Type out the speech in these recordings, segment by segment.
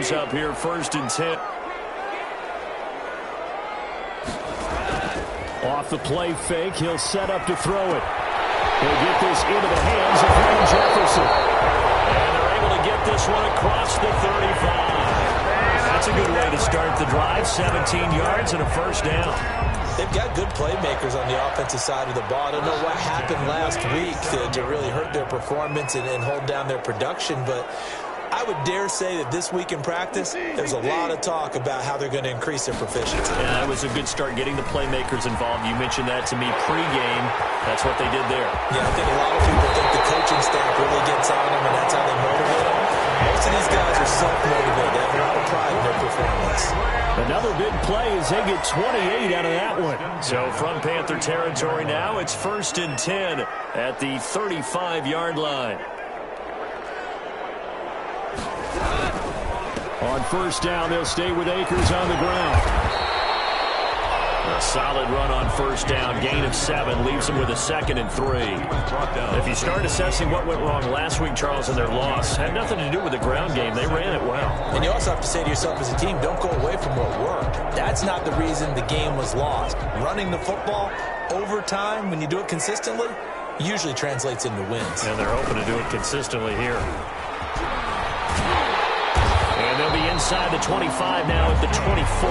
brings up here 1st and 10. Off the play fake, he'll set up to throw it. He'll get this into the hands of Van Jefferson. And they're able to get this one across the 35. That's a good way to start the drive. 17 yards and a 1st down. They've got good playmakers on the offensive side of the ball. I don't know what happened last week to really hurt their performance and hold down their production, but I would dare say that this week in practice, there's a lot of talk about how they're going to increase their proficiency. Yeah, that was a good start getting the playmakers involved. You mentioned that to me pregame. That's what they did there. Yeah, I think a lot of people think the coaching staff really gets on them, and that's how they motivate them. Most of these guys are self-motivated. They have a lot of pride in their performance. Another big play as they get 28 out of that one. So from Panther territory now, it's 1st and 10 at the 35-yard line. On 1st down, they'll stay with Akers on the ground. A solid run on 1st down. Gain of 7 leaves them with a 2nd and 3. If you start assessing what went wrong last week, Charles, in their loss, had nothing to do with the ground game. They ran it well. And you also have to say to yourself as a team, don't go away from what worked. That's not the reason the game was lost. Running the football over time, when you do it consistently, usually translates into wins. And they're hoping to do it consistently here. And they'll be inside the 25 now at the 24.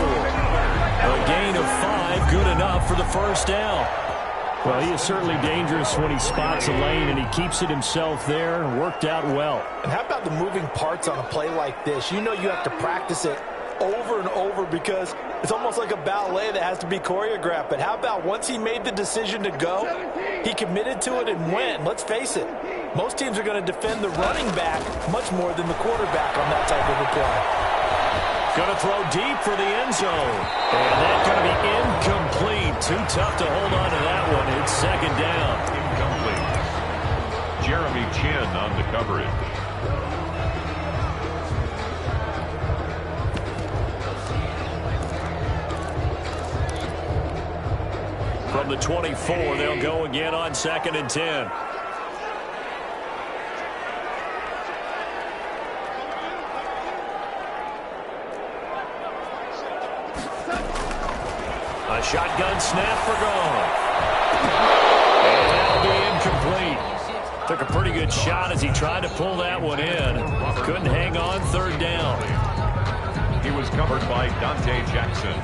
A gain of 5, good enough for the 1st down. Well, he is certainly dangerous when he spots a lane, and he keeps it himself there. Worked out well. And how about the moving parts on a play like this? You know you have to practice it over and over because it's almost like a ballet that has to be choreographed. But how about once he made the decision to go, he committed to it and went. Let's face it, most teams are going to defend the running back much more than the quarterback on that type of a play. Going to throw deep for the end zone. And that's going to be incomplete. Too tough to hold on to that one. It's 2nd down. Incomplete. Jeremy Chin on the coverage. From the 24, they'll go again on 2nd and 10. A shotgun snap for gone. And that'll be incomplete. Took a pretty good shot as he tried to pull that one in. Couldn't hang on 3rd down. He was covered by Dante Jackson.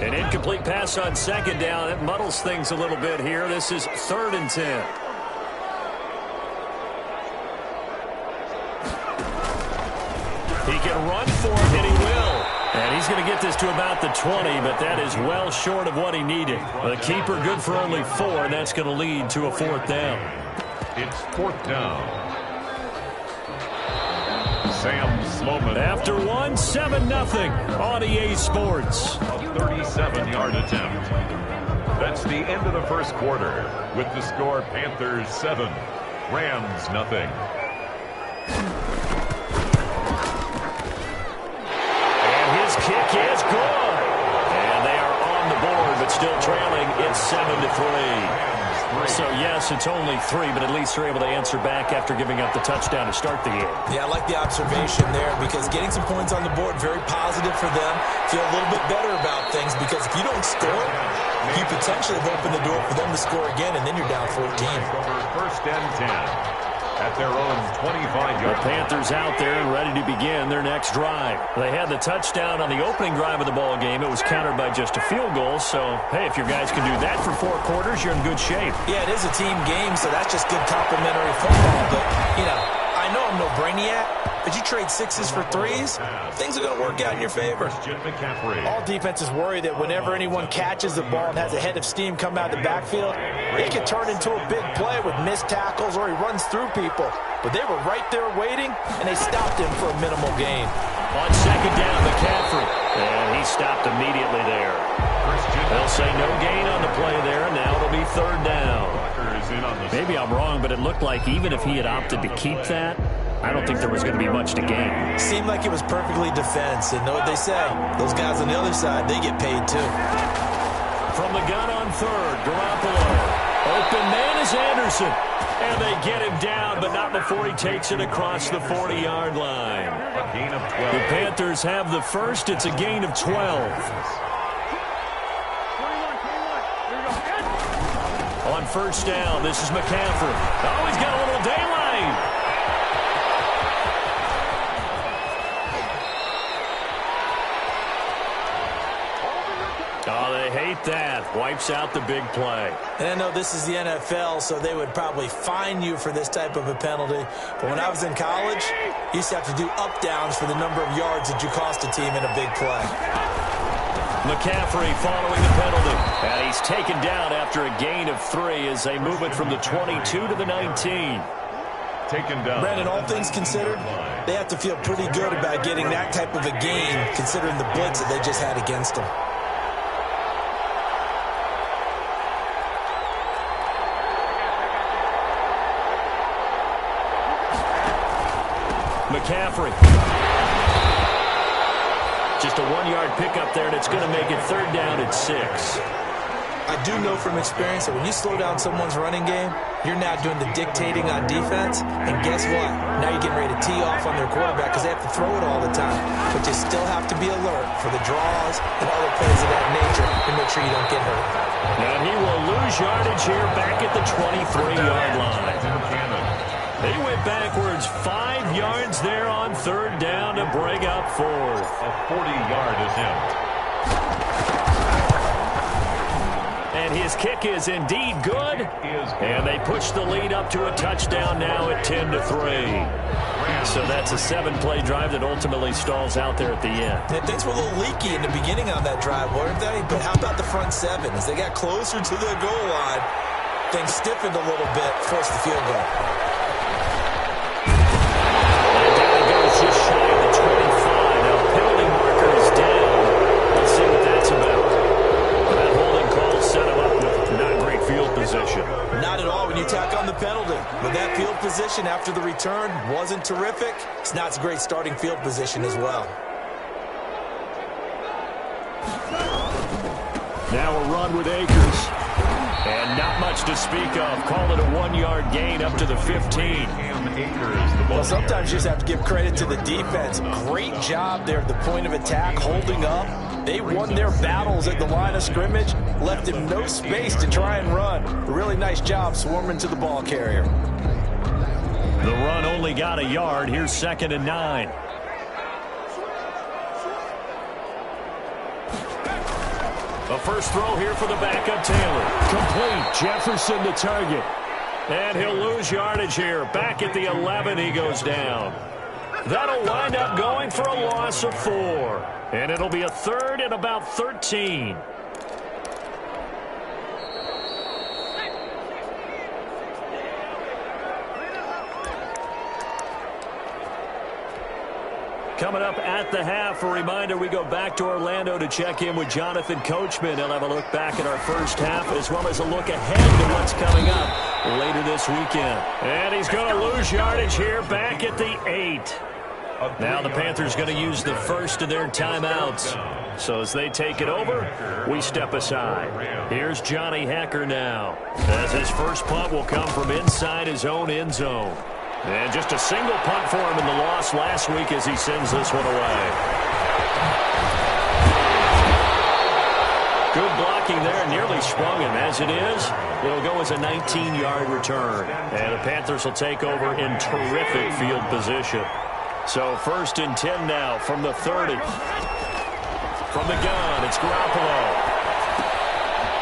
An incomplete pass on 2nd down. It muddles things a little bit here. This is 3rd and 10. He can run for it, and he will. And he's going to get this to about the 20, but that is well short of what he needed. The keeper good for only 4, and that's going to lead to a 4th down. It's 4th down. Sam Sloman. After 1, 7-0 on EA Sports. A 37-yard attempt. That's the end of the 1st quarter with the score Panthers 7, Rams nothing. Kick is good. And they are on the board, but still trailing. It's 7-3. So, yes, it's only 3, but at least they're able to answer back after giving up the touchdown to start the game. Yeah, I like the observation there because getting some points on the board, very positive for them. Feel a little bit better about things because if you don't score, you potentially have opened the door for them to score again, and then you're down 14. 1st and 10. At their own 25-yard. The Panthers out there and ready to begin their next drive. They had the touchdown on the opening drive of the ball game. It was countered by just a field goal. So, hey, if your guys can do that for 4 quarters, you're in good shape. Yeah, it is a team game, so that's just good complimentary football. But, you know, I know I'm no brainiac, but you trade 6s for 3s, things are going to work out in your favor. All defenses worry that whenever anyone catches the ball and has a head of steam come out of the backfield, it can turn into a big play with missed tackles or he runs through people. But they were right there waiting, and they stopped him for a minimal gain. On 2nd down, McCaffrey. And he stopped immediately there. They'll say no gain on the play there, and now it'll be 3rd down. Maybe I'm wrong, but it looked like even if he had opted to keep that, I don't think there was going to be much to gain. Seemed like it was perfectly defense, and know what they say. Those guys on the other side, they get paid too. From the gun on 3rd, Garoppolo. Open man is Anderson. And they get him down, but not before he takes it across the 40-yard line. A gain of 12. The Panthers have the first. It's a gain of 12. On first down, this is McCaffrey. Oh, he's got a little daylight. Oh, they hate that. Wipes out the big play. And I know this is the NFL, so they would probably fine you for this type of a penalty. But when I was in college, you used to have to do up-downs for the number of yards that you cost a team in a big play. McCaffrey following the penalty. And he's taken down after a gain of 3 as they move it from the 22 to the 19. Taken down. Brandon, all things considered, they have to feel pretty good about getting that type of a gain, considering the blitz that they just had against them. McCaffrey. Just a 1-yard pickup there, and it's going to make it third down at 6. I do know from experience that when you slow down someone's running game, you're now doing the dictating on defense, and guess what? Now you're getting ready to tee off on their quarterback because they have to throw it all the time. But you still have to be alert for the draws and other plays of that nature to make sure you don't get hurt. And he will lose yardage here back at the 23-yard line. They went backwards 5 yards there on third down to bring up fourth. A 40-yard attempt. And his kick is indeed good. And they push the lead up to a touchdown now at 10-3. So that's a 7-play drive that ultimately stalls out there at the end. And things were a little leaky in the beginning on that drive, weren't they? But how about the front 7? As they got closer to the goal line, things stiffened a little bit, forced the field goal. Just shy of the 25. Now, penalty marker is down. Let's see what that's about. That holding call set him up with not great field position. Not at all when you tack on the penalty. But that field position after the return wasn't terrific. It's not a great starting field position as well. Now a run with Akers. And not much to speak of. Call it a 1-yard gain up to the 15. Well, sometimes you just have to give credit to the defense. Great job there at the point of attack, holding up. They won their battles at the line of scrimmage, left him no space to try and run. A really nice job swarming to the ball carrier. The run only got a yard. Here's 2nd and 9. The first throw here for the backup Taylor. Complete. Jefferson the target. And he'll lose yardage here. Back at the 11, he goes down. That'll wind up going for a loss of 4. And it'll be a third and about 13. Coming up at the half, a reminder, we go back to Orlando to check in with Jonathan Coachman. He'll have a look back at our first half as well as a look ahead to what's coming up later this weekend. And he's going to lose yardage here back at the 8. Now the Panthers going to use the first of their timeouts. So as they take it over, we step aside. Here's Johnny Hekker now, as his first punt will come from inside his own end zone. And just a single punt for him in the loss last week as he sends this one away. Good blocking there, nearly sprung him. As it is, it'll go as a 19-yard return. And the Panthers will take over in terrific field position. So 1st and 10 now from the 30. From the gun, it's Garoppolo.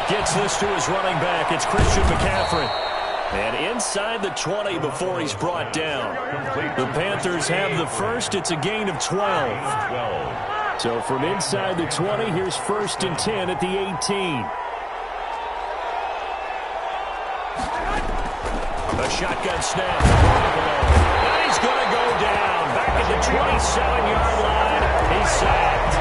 Gets this to his running back. It's Christian McCaffrey. And inside the 20 before he's brought down. The Panthers have the first. It's a gain of 12. So from inside the 20, here's 1st and 10 at the 18. A shotgun snap. And he's going to go down. Back at the 27-yard line. He's sacked.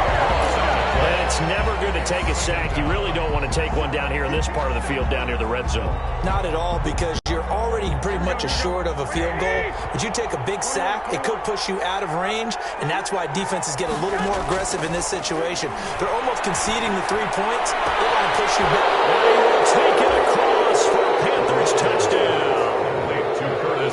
And it's never good to take a sack. You really don't want to take one down here in this part of the field, down near the red zone. Not at all, because you're already pretty much assured of a field goal. But you take a big sack, it could push you out of range, and that's why defenses get a little more aggressive in this situation. They're almost conceding the 3 points. They want to push you back. And he will take it across for a Panthers touchdown.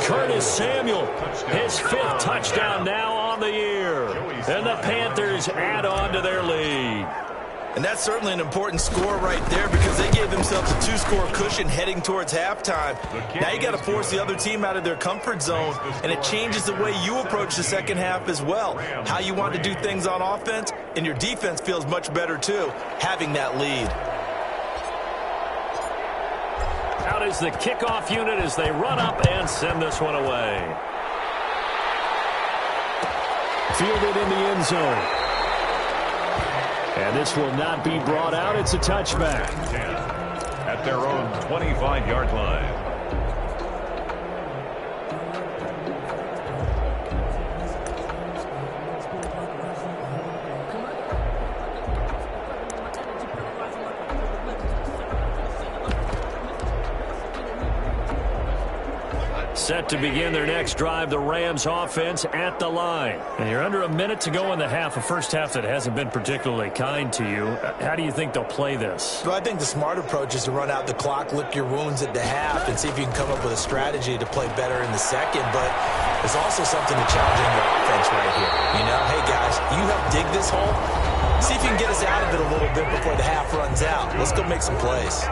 Curtis Samuel, his 5th touchdown now on the year. And the Panthers add on to their lead. And that's certainly an important score right there because they gave themselves a 2-score cushion heading towards halftime. Now you got to force the other team out of their comfort zone, and it changes the way you approach the second half as well. How you want to do things on offense, and your defense feels much better too, having that lead. Out is the kickoff unit as they run up and send this one away. Fielded in the end zone. And this will not be brought out. It's a touchback. At their own 25-yard line. Set to begin their next drive, the Rams offense at the line. And you're under a minute to go in the half, a first half that hasn't been particularly kind to you. How do you think they'll play this? Well, I think the smart approach is to run out the clock, lick your wounds at the half, and see if you can come up with a strategy to play better in the second. But there's also something to challenging your offense right here. You know, hey, guys, you help dig this hole. See if you can get us out of it a little bit before the half runs out. Let's go make some plays.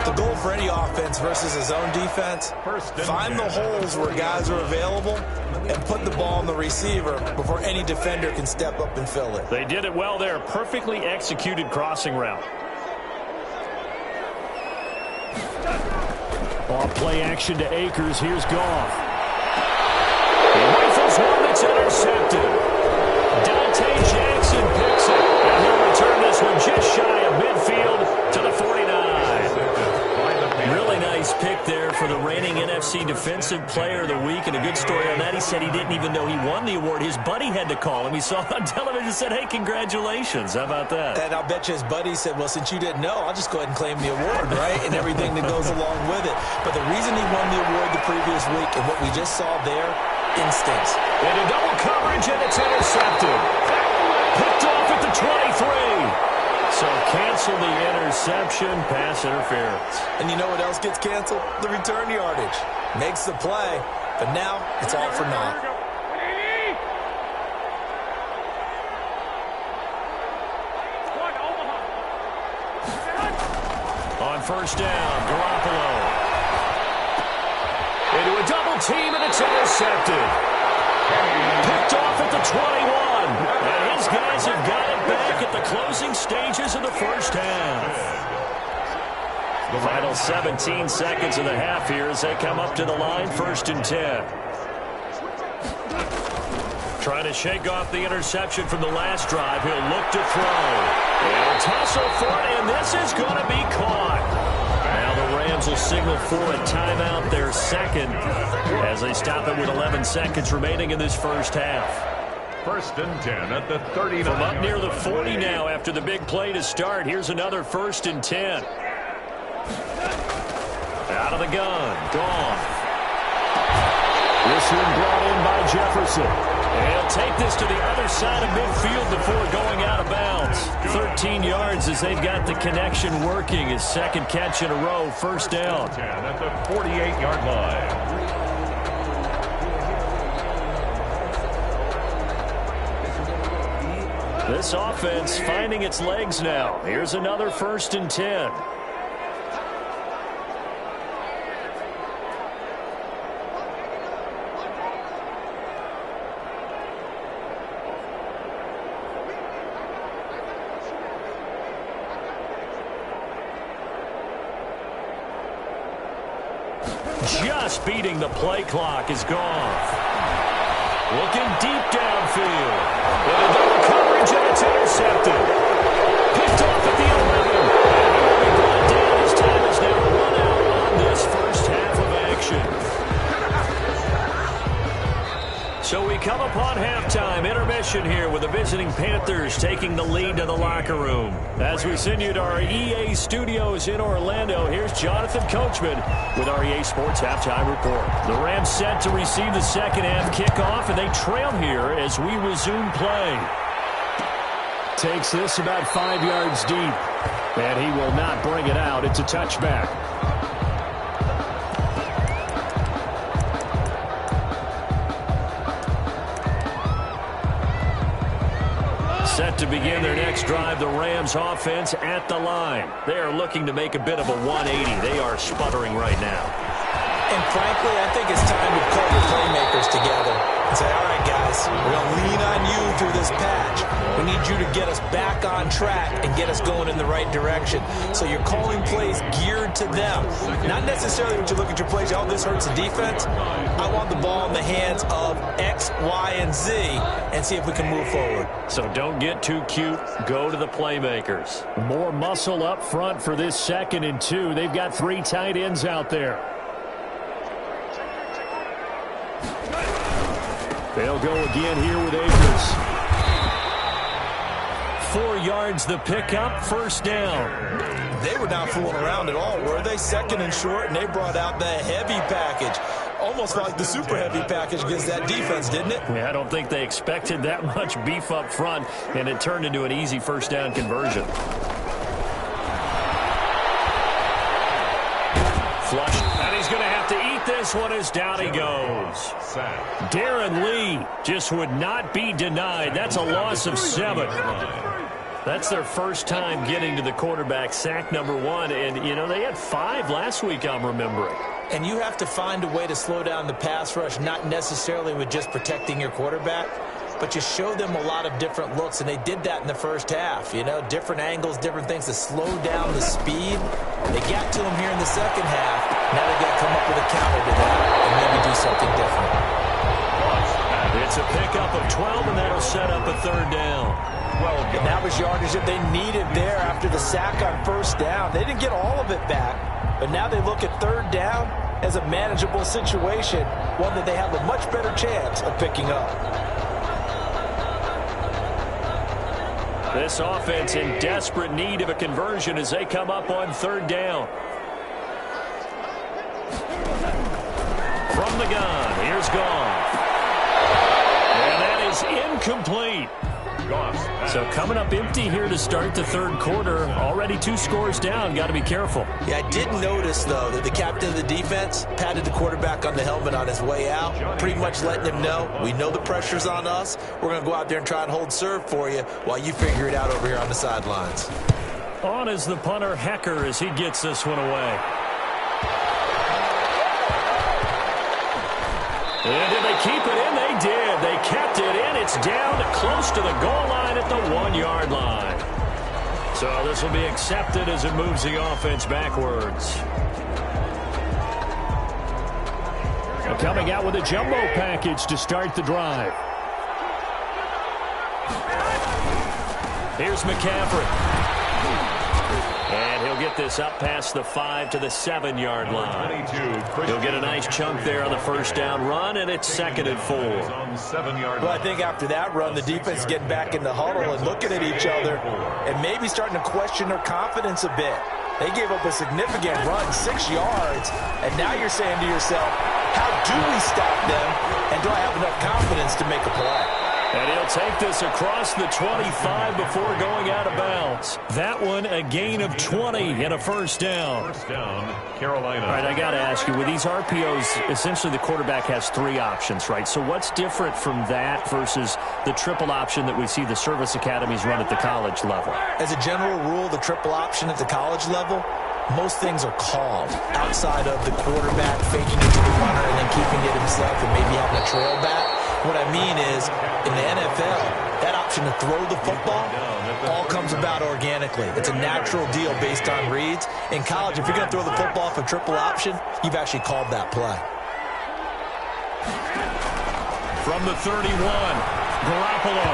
The goal for any offense versus a zone defense, find the holes where guys are available and put the ball on the receiver before any defender can step up and fill it. They did it well there. Perfectly executed crossing route. Off play action to Akers. Here's Goff. He rifles one that's intercepted. Dante Jackson picks it, and he'll return this one just shy of midfield to the 49. Really nice pick there for the reigning NFC Defensive Player of the Week, and a good story on that. He said he didn't even know he won the award. His buddy had to call him. He saw it on television and said, hey, congratulations. How about that? And I'll bet you his buddy said, well, since you didn't know, I'll just go ahead and claim the award, right? And everything that goes along with it. But the reason he won the award the previous week and what we just saw there, instincts. Into double coverage, and it's intercepted. Picked off at the 23. So cancel the interception, pass interference. And you know what else gets canceled? The return yardage. Makes the play, but now it's all for naught. On first down, Garoppolo. Into a double team, and it's intercepted. Picked off at the 21. And his guys have got it back at the closing stages of the first half. The final 17 seconds of the half here as they come up to the line, 1st and 10. Trying to shake off the interception from the last drive. He'll look to throw. And a tussle for it, and this is going to be caught. Now the Rams will signal for a timeout, their second, as they stop it with 11 seconds remaining in this first half. 1st and 10 at the 39. From up near the 40 now after the big play to start. Here's another 1st and 10. Out of the gun. Gone. This one brought in by Jefferson. And he'll take this to the other side of midfield before going out of bounds. 13 yards as they've got the connection working. His second catch in a row. 1st down. 10 at the 48-yard line. This offense finding its legs now. Here's another 1st and 10. Just beating the play clock is Goff. Looking deep downfield. With a double coverage, and it's intercepted. Picked off at the 11. And he will be brought down. His time is now run out on this first half of action. So we come upon halftime intermission here with the visiting Panthers taking the lead to the locker room. As we send you to our EA studios in Orlando, here's Jonathan Coachman with our EA Sports Halftime Report. The Rams set to receive the second half kickoff, and they trail here as we resume play. Takes this about 5 yards deep, and he will not bring it out. It's a touchback. Set to begin their next drive, the Rams offense at the line. They are looking to make a bit of a 180. They are sputtering right now. And frankly, I think it's time to pull the playmakers together and say, all right, guys, we're going to lean on you through this patch. We need you to get us back on track and get us going in the right direction. So you're calling plays geared to them. Not necessarily when you look at your plays, oh, this hurts the defense. I want the ball in the hands of X, Y, and Z and see if we can move forward. So don't get too cute. Go to the playmakers. More muscle up front for this 2nd and 2. They've got 3 tight ends out there. They'll go again here with Akers. 4 yards the pickup, 1st down. They were not fooling around at all, were they? 2nd and short, and they brought out the heavy package. Almost like the super heavy package against that defense, didn't it? Yeah, I don't think they expected that much beef up front, and it turned into an easy 1st down conversion. Flush, and he's going to have to eat this one as down he goes. Darren Lee just would not be denied. That's a loss of 7. That's their first time getting to the quarterback, sack number 1. And, you know, they had 5 last week, I'm remembering. And you have to find a way to slow down the pass rush, not necessarily with just protecting your quarterback, but you show them a lot of different looks, and they did that in the first half. You know, different angles, different things to slow down the speed. They got to him here in the second half. Now they got to come up with a counter to that and maybe do something different. It's a pickup of 12, and that'll set up a 3rd down. And that was yardage that they needed there after the sack on 1st down. They didn't get all of it back, but now they look at 3rd down as a manageable situation, one that they have a much better chance of picking up. This offense in desperate need of a conversion as they come up on 3rd down. From the gun, here's Goff. And that is incomplete. So coming up empty here to start the 3rd quarter. Already 2 scores down. Got to be careful. Yeah, I did notice, though, that the captain of the defense patted the quarterback on the helmet on his way out, pretty much letting him know, we know the pressure's on us. We're going to go out there and try and hold serve for you while you figure it out over here on the sidelines. On is the punter, Hecker, as he gets this one away. And did they keep it in? They did. They kept it in. It's down to close to the goal line at the 1-yard line. So this will be accepted as it moves the offense backwards. They're coming out with a jumbo package to start the drive. Here's McCaffrey. And he'll get this up past the 5 to the 7-yard line. He'll get a nice chunk there on the 1st down run, and it's 2nd and 4. Well, I think after that run, the defense is getting back in the huddle and looking at each other and maybe starting to question their confidence a bit. They gave up a significant run, 6 yards, and now you're saying to yourself, how do we stop them, and do I have enough confidence to make a play? And he'll take this across the 25 before going out of bounds. That one, a gain of 20 and a 1st down. 1st down, Carolina. All right, I got to ask you, with these RPOs, essentially the quarterback has 3 options, right? So what's different from that versus the triple option that we see the service academies run at the college level? As a general rule, the triple option at the college level, most things are called outside of the quarterback faking it to the runner and then keeping it himself and maybe having a trail back. What I mean is, in the NFL, that option to throw the football all comes about organically. It's a natural deal based on reads. In college, if you're going to throw the football for triple option, you've actually called that play. From the 31, Garoppolo.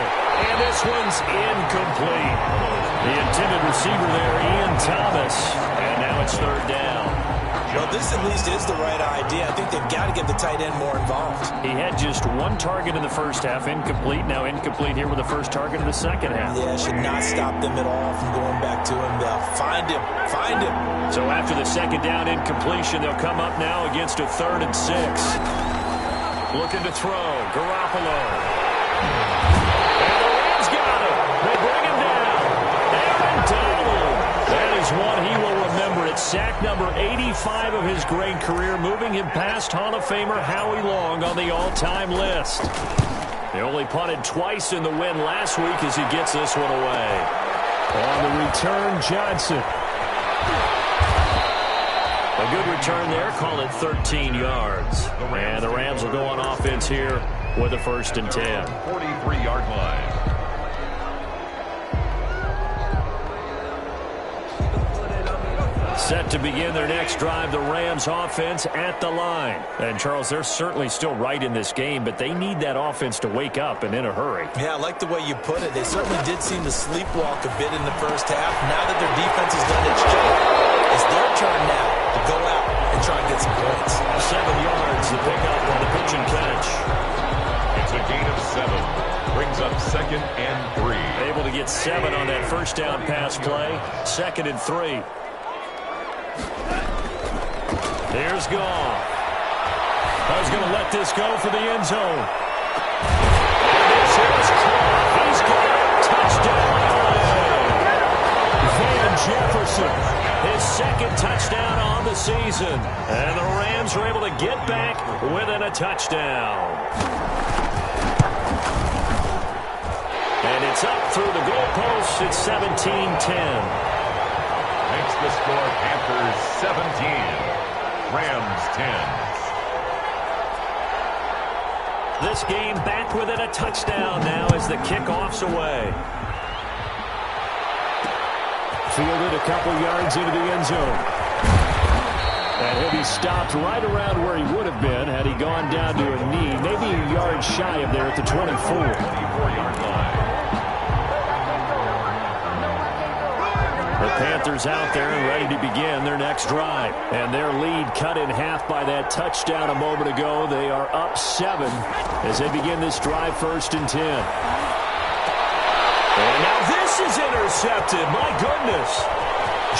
And this one's incomplete. The intended receiver there, Ian Thomas. And now it's 3rd down. Well, this at least is the right idea. I think they've got to get the tight end more involved. He had just 1 target in the 1st half, incomplete. Now incomplete here with the 1st target in the 2nd half. Yeah, should not stop them at all from going back to him. They'll find him. Find him. So after the 2nd down incompletion, they'll come up now against a 3rd and 6. Looking to throw. Garoppolo. And the Rams got him. They bring him down. Aaron Donald. That is one he will remember. It's sack number 85 of his great career, moving him past Hall of Famer Howie Long on the all-time list. He only punted twice in the win last week as he gets this one away. On the return, Johnson. A good return there. Call it 13 yards. And the Rams will go on offense here with a 1st and 10. 43-yard line. Set to begin their next drive, the Rams offense at the line. And, Charles, they're certainly still right in this game, but they need that offense to wake up and in a hurry. Yeah, I like the way you put it. They certainly did seem to sleepwalk a bit in the first half. Now that their defense has done its job, it's their turn now to go out and try and get some points. 7 yards, the pickup on the pitch and catch. It's a gain of 7. Brings up 2nd and 3. Able to get 7 on that first down pass play. 2nd and 3. Here's Goff. I was going to let this go for the end zone. And this is caught. He's got a touchdown. Van Jefferson, his 2nd touchdown on the season. And the Rams are able to get back within a touchdown. And it's up through the goalposts. It's 17-10. Makes the score Panthers 17. Rams 10. This game back within a touchdown now as the kickoff's away. Fielded a couple yards into the end zone. And he'll be stopped right around where he would have been had he gone down to a knee. Maybe a yard shy of there at the 24. 24-yard line. The Panthers out there and ready to begin their next drive. And their lead cut in half by that touchdown a moment ago. They are up 7 as they begin this drive, 1st and 10. And now this is intercepted. My goodness.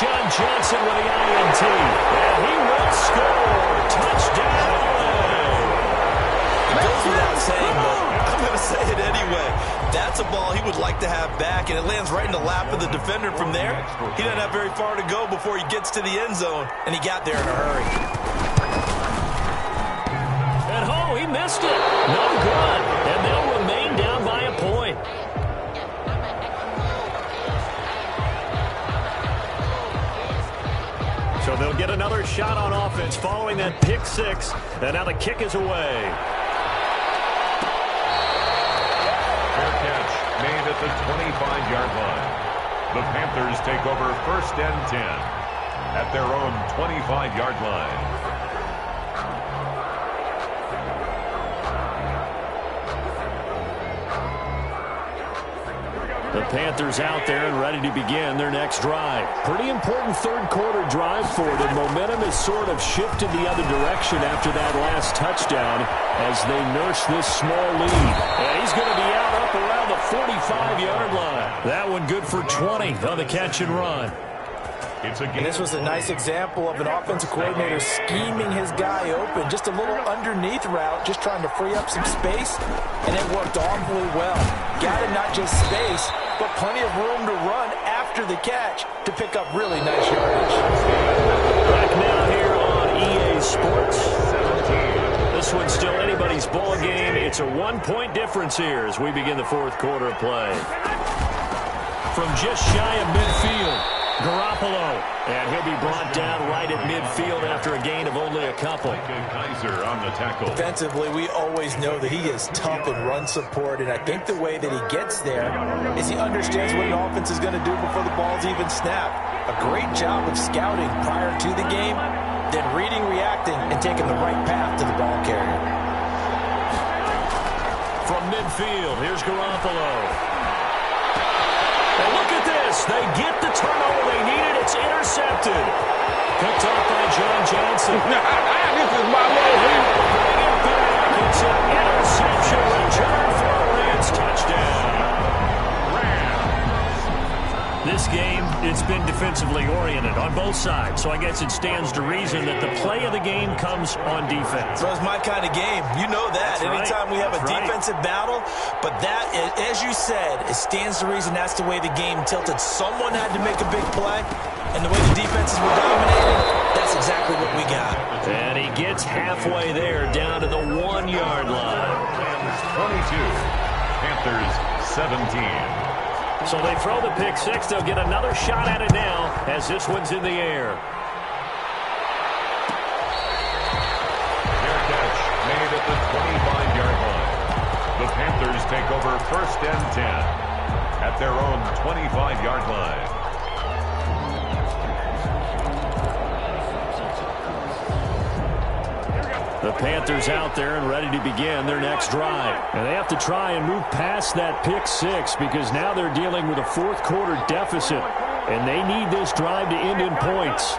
John Johnson with the INT. And he will score. Touchdown. It goes without saying, but I'm going to say it anyway. That's a ball he would like to have back, and it lands right in the lap of the defender from there. He doesn't have very far to go before he gets to the end zone, and he got there in a hurry. And oh, he missed it. No good. And they'll remain down by a point. So they'll get another shot on offense following that pick 6. And now the kick is away. Fair catch made at the 25-yard line. The Panthers take over 1st and 10 at their own 25-yard line. The Panthers out there and ready to begin their next drive. Pretty important 3rd quarter drive for them. Momentum has sort of shifted the other direction after that last touchdown as they nurse this small lead. And he's going to be out up around the 45-yard line. That one good for 20 on the catch and run. And this was a nice example of an offensive coordinator scheming his guy open. Just a little underneath route, just trying to free up some space, and it worked awfully well. Got him not just space, but plenty of room to run after the catch to pick up really nice yardage. Back now here on EA Sports. This one's still anybody's ball game. It's a 1-point difference here as we begin the 4th quarter of play. From just shy of midfield, Garoppolo, and he'll be brought down right at midfield after a gain of only a couple. Kaiser on the tackle. Defensively, we always know that he is tough in run support, and I think the way that he gets there is he understands what an offense is going to do before the ball's even snapped. A great job of scouting prior to the game, then reading, reacting, and taking the right path to the ball carrier. From midfield, here's Garoppolo. And look at this. They get the turnover they needed. It's intercepted. Picked off by John Johnson. This is my little Bring it back. It's an interception return for a Rams touchdown. This game, it's been defensively oriented on both sides, so I guess it stands to reason that the play of the game comes on defense. So it's my kind of game. You know that. That's Anytime right. we have a That's defensive battle, but that, as you said, it stands to reason that's the way the game tilted. Someone had to make a big play, and the way the defenses were dominating, that's exactly what we got. And he gets halfway there, down to the 1-yard line. 22. Panthers 17. So they throw the pick six. They'll get another shot at it now as this one's in the air. Fair catch made at the 25-yard line. The Panthers take over 1st and 10 at their own 25-yard line. The Panthers out there and ready to begin their next drive. And they have to try and move past that pick six because now they're dealing with a fourth quarter deficit. And they need this drive to end in points.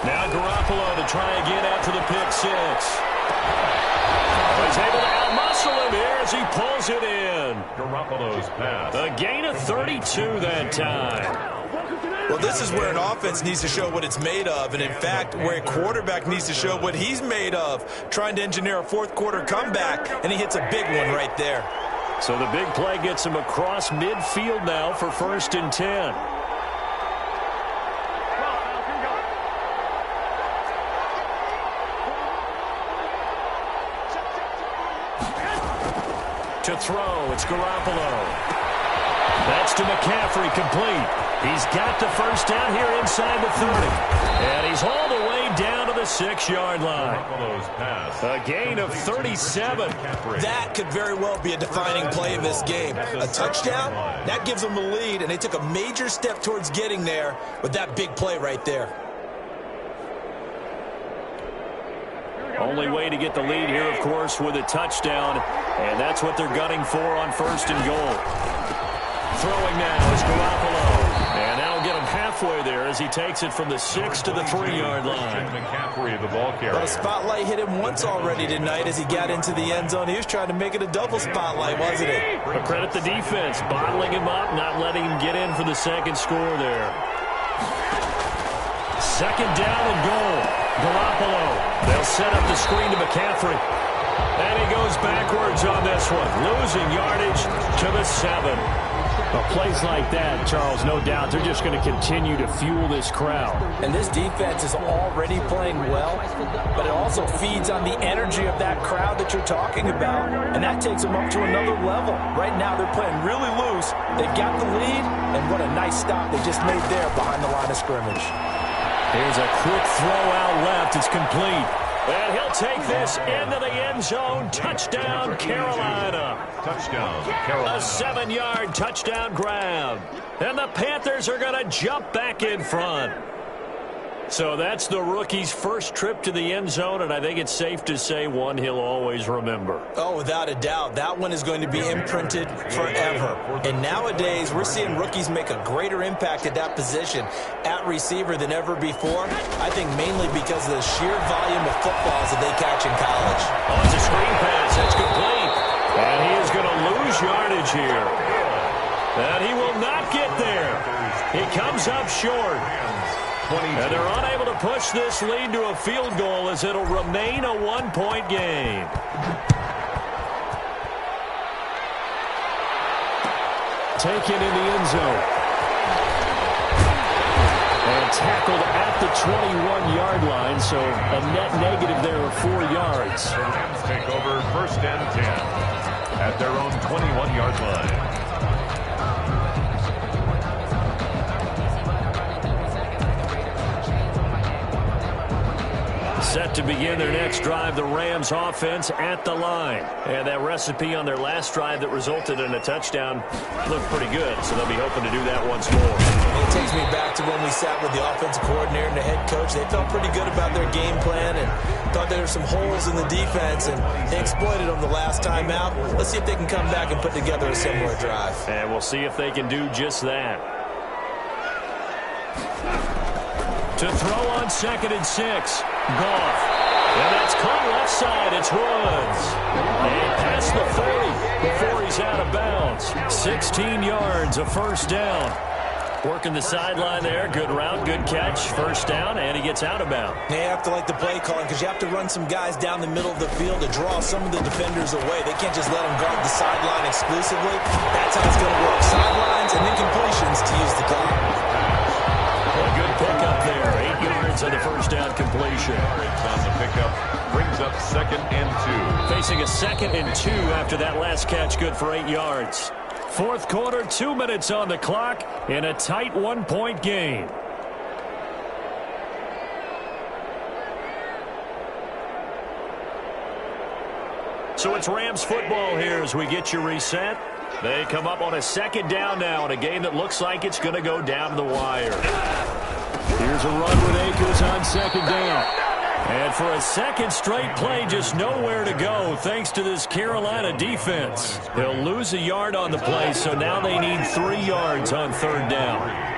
Now Garoppolo to try again after the pick six. He's able to outmuscle him here as he pulls it in. Garoppolo's pass. A gain of 32 that time. Well, this is where an offense needs to show what it's made of, and in fact, where a quarterback needs to show what he's made of, trying to engineer a fourth quarter comeback, and he hits a big one right there. So the big play gets him across midfield now for 1st and 10. To throw, it's Garoppolo. That's to McCaffrey, complete. He's got the first down here inside the 30. And he's all the way down to the 6-yard line. A gain of 37. That could very well be a defining play in this game. A touchdown, that gives them the lead, and they took a major step towards getting there with that big play right there. Only way to get the lead here, of course, with a touchdown. And that's what they're gunning for on 1st and goal. Throwing now is Garoppolo. And that'll get him halfway there as he takes it from the 6 to the 3-yard line. McCaffrey, the ball carrier. Well, the spotlight hit him once already tonight as he got into the end zone. He was trying to make it a double spotlight, wasn't it? But credit the defense, bottling him up, not letting him get in for the second score there. 2nd down and goal. Garoppolo. They'll set up the screen to McCaffrey. And he goes backwards on this one, losing yardage to the 7. Well, plays like that, Charles, no doubt, they're just going to continue to fuel this crowd. And this defense is already playing well, but it also feeds on the energy of that crowd that you're talking about, and that takes them up to another level. Right now, they're playing really loose. They've got the lead, and what a nice stop they just made there behind the line of scrimmage. Here's a quick throw out left. It's complete. And he'll take this into the end zone. Touchdown, Carolina. Touchdown, Carolina. A 7-yard touchdown grab. And the Panthers are going to jump back in front. So that's the rookie's first trip to the end zone, and I think it's safe to say one he'll always remember. Oh, without a doubt. That one is going to be imprinted forever. And nowadays, we're seeing rookies make a greater impact at that position at receiver than ever before. I think mainly because of the sheer volume of footballs that they catch in college. Oh, it's a screen pass. That's complete. And he is going to lose yardage here. And he will not get there. He comes up short. And they're unable to push this lead to a field goal as it'll remain a 1-point game. Taken in the end zone. And tackled at the 21-yard line, so a net negative there of 4 yards. The Rams take over 1st and 10 at their own 21-yard line. Set to begin their next drive, the Rams offense at the line. And that recipe on their last drive that resulted in a touchdown looked pretty good, so they'll be hoping to do that once more. It takes me back to when we sat with the offensive coordinator and the head coach. They felt pretty good about their game plan and thought there were some holes in the defense, and they exploited them the last time out. Let's see if they can come back and put together a similar drive. And we'll see if they can do just that. To throw on 2nd and 6. Goff. And that's caught left side. It's Woods. And past the 40 before he's out of bounds. 16 yards, a first down. Working the sideline there. Good route, good catch. First down, and he gets out of bounds. They have to like the play calling because you have to run some guys down the middle of the field to draw some of the defenders away. They can't just let them guard the sideline exclusively. That's how it's going to work. Sidelines and then completions to use the clock. A good pickup there. 8 yards yards on the first down completion. On the pickup, brings up 2nd and 2. Facing a 2nd and 2 after that last catch, good for 8 yards. Fourth quarter, 2 minutes on the clock in a tight 1-point game. So it's Rams football here as we get you reset. They come up on a 2nd down now in a game that looks like it's going to go down to the wire. Here's a run with Akers on 2nd down. And for a second straight play, just nowhere to go thanks to this Carolina defense. They'll lose a yard on the play, so now they need 3 yards on 3rd down.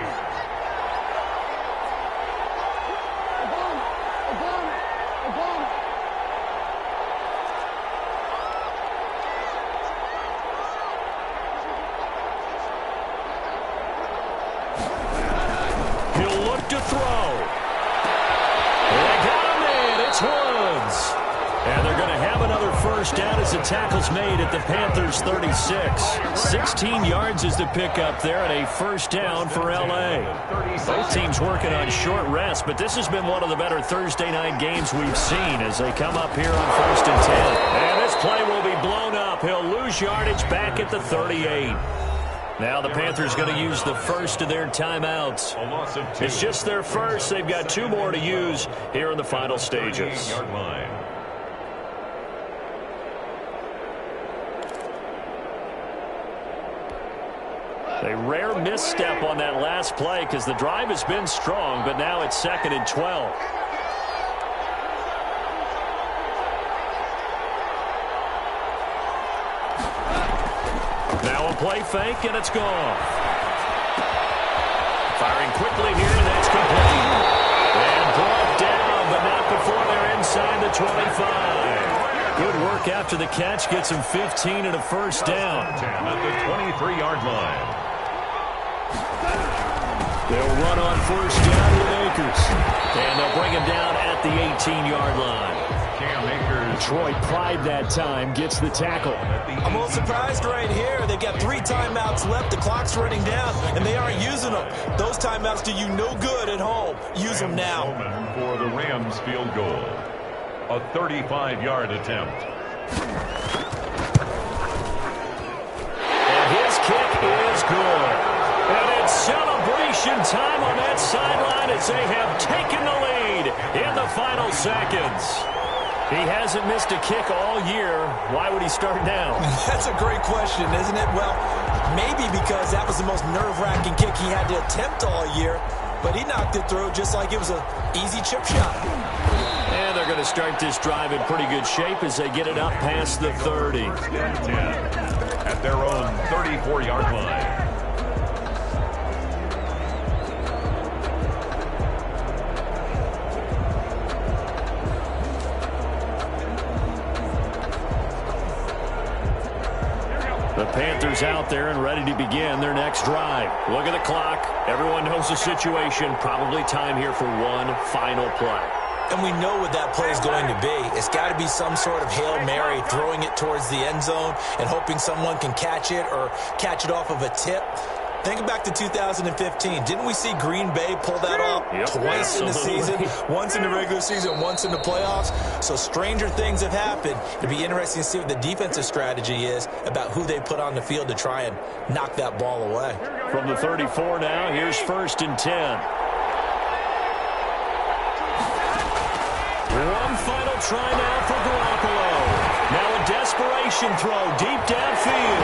To throw. They got him in. It's Woods. And they're going to have another first down as the tackle's made at the Panthers' 36. 16 yards is the pickup there and a first down for L.A. Both teams working on short rest, but this has been one of the better Thursday night games we've seen as they come up here on 1st and 10. And this play will be blown up. He'll lose yardage back at the 38. Now the Panthers going to use the first of their timeouts. It's just their first. They've got 2 more to use here in the final stages. A rare misstep on that last play because the drive has been strong, but now it's 2nd and 12. Now a play fake, and it's gone. Firing quickly here, and that's complete. And brought down, but not before they're inside the 25. Good work after the catch. Gets him 15 and a first down. At the 23-yard line. They'll run on first down with Akers. And they'll bring him down at the 18-yard line. Detroit pride that time, gets the tackle. I'm a little surprised right here. They've got 3 timeouts left. The clock's running down, and they aren't using them. Those timeouts do you no good at home. Use them now. For the Rams field goal. A 35-yard attempt. And his kick is good. And it's celebration time on that sideline as they have taken the lead in the final seconds. He hasn't missed a kick all year. Why would he start now? That's a great question, isn't it? Well, maybe because that was the most nerve-wracking kick he had to attempt all year, but he knocked it through just like it was an easy chip shot. And they're going to start this drive in pretty good shape as they get it up past the 30. At their own 34-yard line. The Panthers out there and ready to begin their next drive. Look at the clock. Everyone knows the situation. Probably time here for one final play. And we know what that play is going to be. It's got to be some sort of Hail Mary, throwing it towards the end zone and hoping someone can catch it or catch it off of a tip. Think back to 2015. Didn't we see Green Bay pull that off twice in the season? Once in the regular season, once in the playoffs. So stranger things have happened. It'd be interesting to see what the defensive strategy is about who they put on the field to try and knock that ball away. From the 34 now, here's 1st and 10. One final try now for Garoppolo. Now a desperation throw deep downfield.